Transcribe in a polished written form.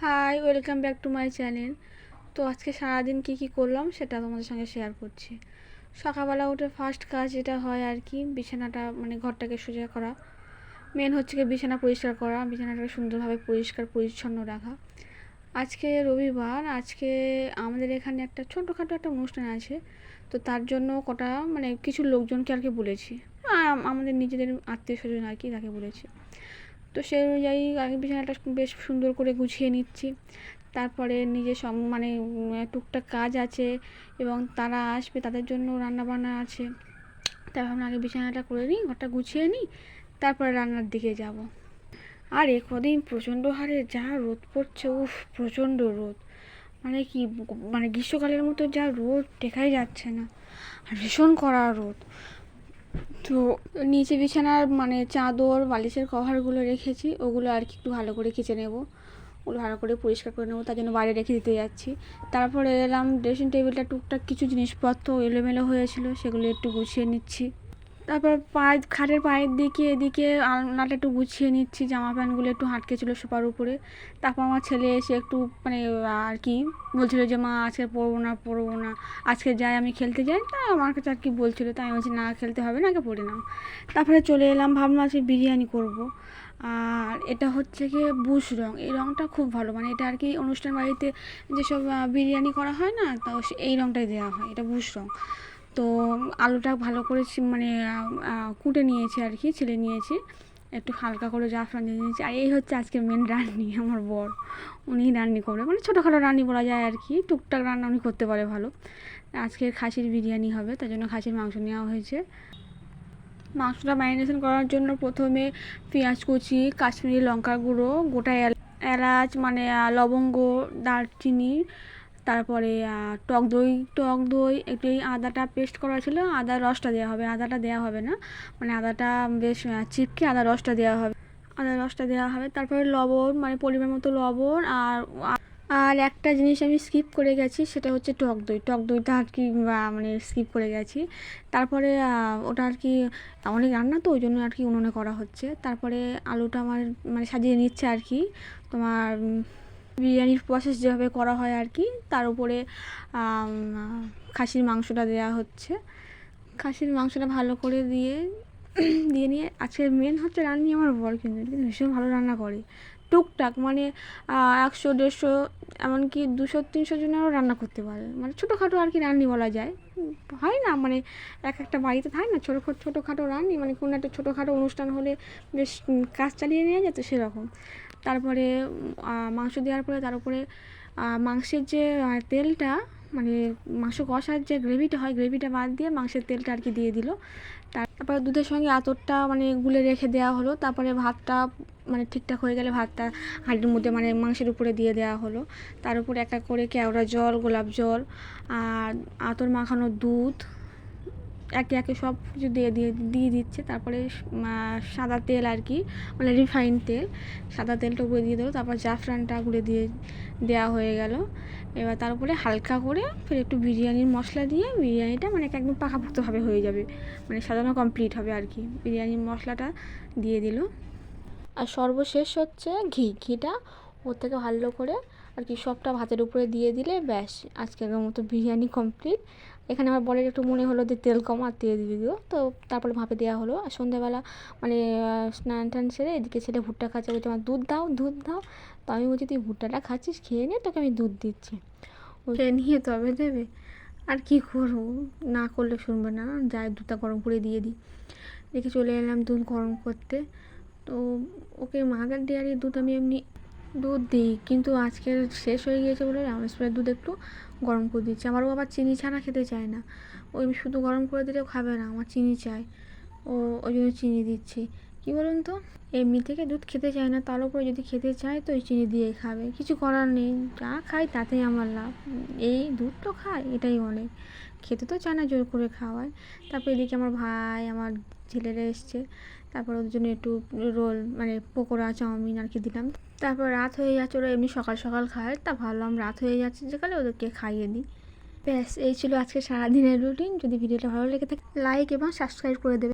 High, welcome back to my channel. তো আজকে সারাদিন কী করলাম সেটা তোমাদের সঙ্গে শেয়ার করছি। সকালবেলা উঠে ফার্স্ট কাজ যেটা হয় আর কি, বিছানাটা মানে ঘরটাকে সোজা করা। মেন হচ্ছে কি বিছানা পরিষ্কার করা, বিছানাটাকে সুন্দরভাবে পরিষ্কার পরিচ্ছন্ন রাখা। আজকে রবিবার, আজকে আমাদের এখানে একটা ছোটোখাটো একটা অনুষ্ঠান আছে। তো তার জন্য কটা মানে কিছু লোকজনকে আর কি বলেছি, আমাদের নিজেদের আত্মীয় স্বজন আর কি, তাকে বলেছি। তো সেই অনুযায়ী আগে বিছানাটা বেশ সুন্দর করে গুছিয়ে নিচ্ছি। তারপরে নিজের মানে টুকটাক কাজ আছে এবং তারা আসবে, তাদের জন্য রান্নাবান্না আছে। তাই ভাবলাম আগে বিছানাটা করে নিই, ঘরটা গুছিয়ে নিই, তারপরে রান্নার দিকে যাব। আর কদিন প্রচণ্ড হারে যা রোদ পড়ছে, প্রচণ্ড রোদ। মানে কি, মানে গ্রীষ্মকালের মতো যা রোদ দেখাই যাচ্ছে না, আর ভীষণ কড়া রোদ। তো নিচে বিছানার মানে চাদর বালিশের কভারগুলো রেখেছি, ওগুলো আর কি একটু ভালো করে কেচে নেব, ওগুলো ভালো করে পরিষ্কার করে নেবো, তার জন্য বাইরে রেখে দিতে যাচ্ছি। তারপরে এলাম ড্রেসিং টেবিলটা, টুকটাক কিছু জিনিসপত্র এলোমেলো হয়েছিল, সেগুলো একটু গুছিয়ে নিচ্ছি। তারপর খাটের পায়ের দিকে এদিকে আলনাটা একটু গুছিয়ে নিচ্ছি, জামা প্যান্টগুলো একটু হাঁটকে ছিল সোফার উপরে। তারপর আমার ছেলে এসে একটু মানে আর কি বলছিল যে মা আজকে পরবো না, আজকে যাই, আমি খেলতে যাই। তাই আমার কাছে আর কি বলছিল, তাই আমি বলছি না, খেলতে হবে না, আগে পড়ে নাও। তারপরে চলে এলাম, ভাবলাম আজকে বিরিয়ানি করব। আর এটা হচ্ছে গিয়ে বুশ রং, এই রংটা খুব ভালো, মানে এটা আর কি অনুষ্ঠান বাড়িতে যেসব বিরিয়ানি করা হয় না, তাও এই রংটাই দেওয়া হয়, এটা বুশ রং। তো আলুটা ভালো করে মানে কুটে নিয়েছি আর কি, ছেলে নিয়েছি, একটু হালকা করে জাফরান দিয়ে নিয়েছি। আর এই হচ্ছে আজকে মেন রান্নি, আমার বর, উনিই রান্নি করে, মানে ছোটোখাটো রান্নি বলা যায় আর কি, টুকটাক রান্না উনি করতে পারে ভালো। আজকে খাসির বিরিয়ানি হবে, তার জন্য খাসির মাংস নেওয়া হয়েছে। মাংসটা ম্যারিনেশন করার জন্য প্রথমে পেঁয়াজ কুচি, কাশ্মীরি লঙ্কা গুঁড়ো, গোটা এলাচ মানে লবঙ্গ, দারচিনি, তারপরে টক দই একটু, এই আদাটা পেস্ট করা ছিল, আদার রসটা দেওয়া হবে, আদাটা দেওয়া হবে না, মানে আদাটা বেশ চিপকে আদা রসটা দেওয়া হবে, তারপরে লবণ, মানে পরিমাণ মতো লবণ। আর একটা জিনিস আমি স্কিপ করে গেছি, সেটা হচ্ছে টক দইটা আর কি মানে স্কিপ করে গেছি। তারপরে ওটা আর কি অনেক রান্না, তো ওই জন্য আর কি উনুনে করা হচ্ছে। তারপরে আলুটা আমার মানে সাজিয়ে নিচ্ছে আর কি, তোমার বিরিয়ানির প্রসেস যেভাবে করা হয় আর কি, তার উপরে খাসির মাংসটা দেওয়া হচ্ছে। খাসির মাংসটা ভালো করে দিয়ে নিয়ে, আজকের মেন হচ্ছে রান্নি আমার বর, কিন্তু ভীষণ ভালো রান্না করে, টুকটাক মানে 100-150 এমনকি 200-300 জনেরও রান্না করতে পারে, মানে ছোটোখাটো আর কি রান্নি বলা যায়, হয় না মানে একটা বাড়িতে থাকে না ছোটোখাটো রান্নি, মানে কোনো একটা ছোটোখাটো অনুষ্ঠান হলে বেশ কাজ চালিয়ে নেওয়া যেত সেরকম। তারপরে মাংস দেওয়ার পরে তার উপরে মাংসের যে তেলটা, মানে মাংস কষার যে গ্রেভিটা হয়, গ্রেভিটা বাদ দিয়ে মাংসের তেলটা আর কি দিয়ে দিল। তারপরে দুধের সঙ্গে আতরটা মানে গুলে রেখে দেওয়া হলো। তারপরে ভাতটা মানে ঠিকঠাক হয়ে গেলে ভাতটা হাঁড়ির মধ্যে মানে মাংসের উপরে দিয়ে দেওয়া হলো। তার উপরে এক এক করে কেওড়া জল, গোলাপ জল আর আতর মাখানো দুধ একে একে সব কিছু দিয়ে দিচ্ছে। তারপরে সাদা তেল আর কি, মানে রিফাইন তেল, সাদা তেলটা উপরে দিয়ে দিল। তারপর জাফরানটা গুলে দেওয়া হয়ে গেল। এবার তার উপরে হালকা করে ফের একটু বিরিয়ানির মশলা দিয়ে বিরিয়ানিটা মানে একদম পাকাপোক্তভাবে হয়ে যাবে, মানে সাজানো কমপ্লিট হবে আর কি, বিরিয়ানির মশলাটা দিয়ে দিল। আর সর্বশেষ হচ্ছে ঘিটা ওর থেকে ভালো করে আর কি সবটা ভাতের উপরে দিয়ে দিলে ব্যাস, আজকের মতো বিরিয়ানি কমপ্লিট। এখানে আমার বরের একটু মনে হলো যে তেল কম, আর তেল দিয়ে দিল, তো তারপরে ভাপে দেওয়া হলো। আর সন্ধ্যাবেলা মানে স্নান টান সেরে এদিকে ছেলে ভুট্টা খাচ্ছে, বলছে আমার দুধ দাও। তো আমি বলছি তুই ভুট্টাটা খাচ্ছিস, খেয়ে নে, তোকে আমি দুধ দিচ্ছি। ওকে নিয়ে তবে দেবে, আর কি করবো, না করলে শুনবে না, যাই দুধটা গরম করে দিয়ে দিই। দেখে চলে এলাম দুধ গরম করতে। তো ওকে মাদার ডেয়ারির দুধ আমি এমনি দুধ দিই, কিন্তু আজকে শেষ হয়ে গিয়েছে বলে রামস্প্রের দুধ একটু গরম করে দিচ্ছি। আমারও আবার চিনি ছাড়া খেতে চায় না, ওই শুধু গরম করে দিলেও খাবে না, আমার চিনি চাই, ওই জন্য চিনি দিচ্ছি। কী বলুন তো, এমনি থেকে দুধ খেতে চায় না, তার উপরে যদি খেতে চায় তো ওই চিনি দিয়েই খাবে, কিছু করার নেই, যা খাই তাতেই আমার লাভ, এই দুধ তো খায় এটাই অনেক, খেতে তো চায় না, জোর করে খাওয়ায়। তারপর এদিকে আমার ভাই, আমার ছেলেরা এসছে, তারপর ওদের জন্য একটু রোল মানে পকোড়া, চাউমিন আর কি দিলাম। তারপর রাত হয়ে যাচ্ছে, ওরা এমনি সকাল সকাল খায়, তা ভাবলাম রাত হয়ে যাচ্ছে যেকালে ওদেরকে খাইয়ে দিই। ব্যাস, এই ছিল আজকে সারাদিনের রুটিন। যদি ভিডিওটা ভালো লেগে থাকে লাইক এবং সাবস্ক্রাইব করে দেবে।